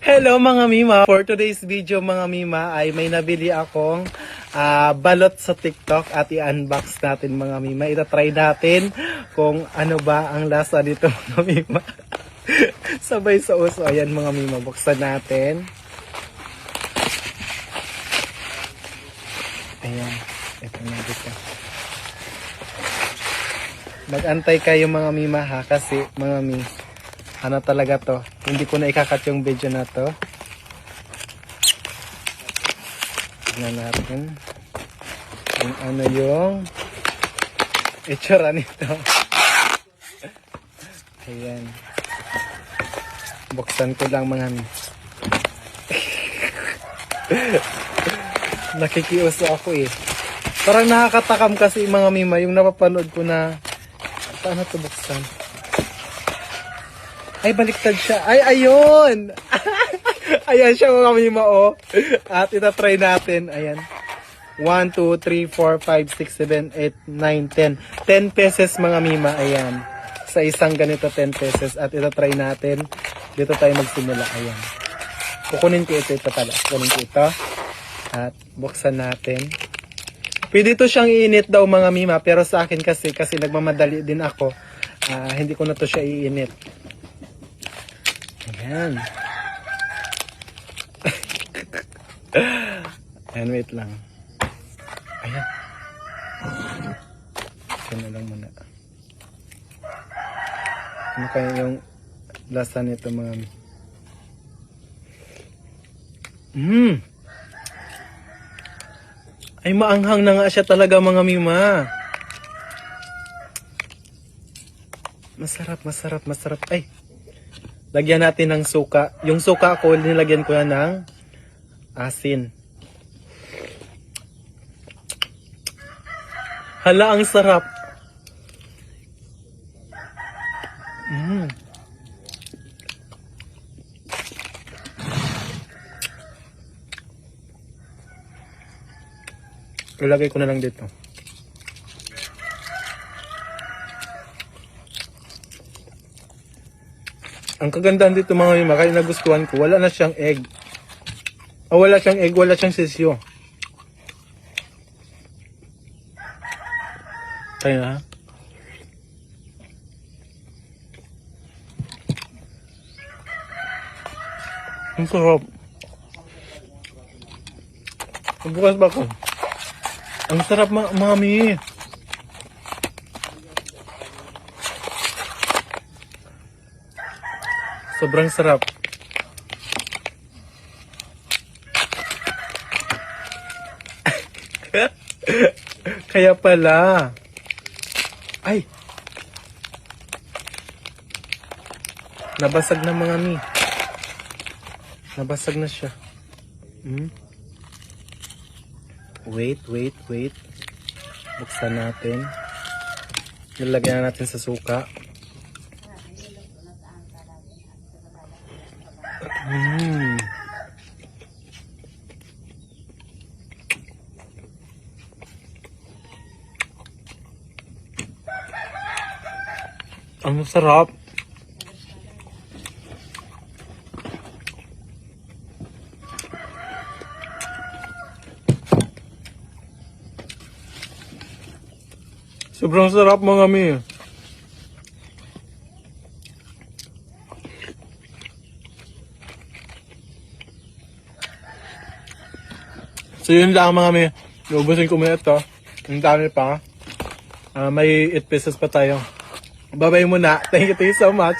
Hello mga Mima! For today's video mga Mima ay may nabili akong balot sa TikTok at i-unbox natin mga Mima. Ita-try natin kung ano ba ang lasa dito mga Mima. Sabay sa uso. Ayan mga Mima, buksan natin. Ayan, ito na dito. Mag-antay kayo mga Mima ha, kasi mga Mima, ano talaga to, hindi ko na ikakat yung video na to. Tignan natin kung ano yung itsura nito. Ayan, buksan ko lang mga Mima. Nakikiuso ako eh. Parang nakakatakam kasi mga Mima yung napapanood ko na paano to buksan. Ay, baliktad siya. Ay, ayun! Ayan siya mga Mima, oh. At itatry natin. Ayan. 1, 2, 3, 4, 5, 6, 7, 8, 9, 10. 10 pesos mga Mima. Ayan. Sa isang ganito, 10 pesos. At itatry natin. Dito tayo magsimula. Ayan. Kukunin ko ito. Ito pala. Kukunin ko ito. At buksan natin. Pwede ito siyang iinit daw mga Mima. Pero sa akin kasi nagmamadali din ako. Hindi ko na to siya iinit. Ayan. Ayan, wait lang. Ayan. Ayan na lang muna. Ano kaya yung lasa nito mga Ay, maanghang na nga siya talaga mga Mima. Masarap, masarap, masarap. Ay, lagyan natin ng suka. Yung suka ko, nilagyan ko yan ng asin. Hala, ang sarap. Ilagay ko na lang dito. Ang kagandahan dito mga Mima, kaya nagustuhan ko, wala na siyang egg. Wala siyang egg, wala siyang sisyo. Tayo na ha. Ang sarap. Magbukas ba ko? Ang sarap mga Mami. Sobrang sarap. Kaya pala. Ay. Nabasag na mga Mi. Nabasag na siya. Wait. Buksan natin. Nilagyan natin sa suka. Ang sarap. Sobrang sarap mga Mi. So yun lang mga Mi. Iubusin ko muna ito. Ang dami pa. May 8 pesos pa tayo. Bye-bye muna. Thank you so much.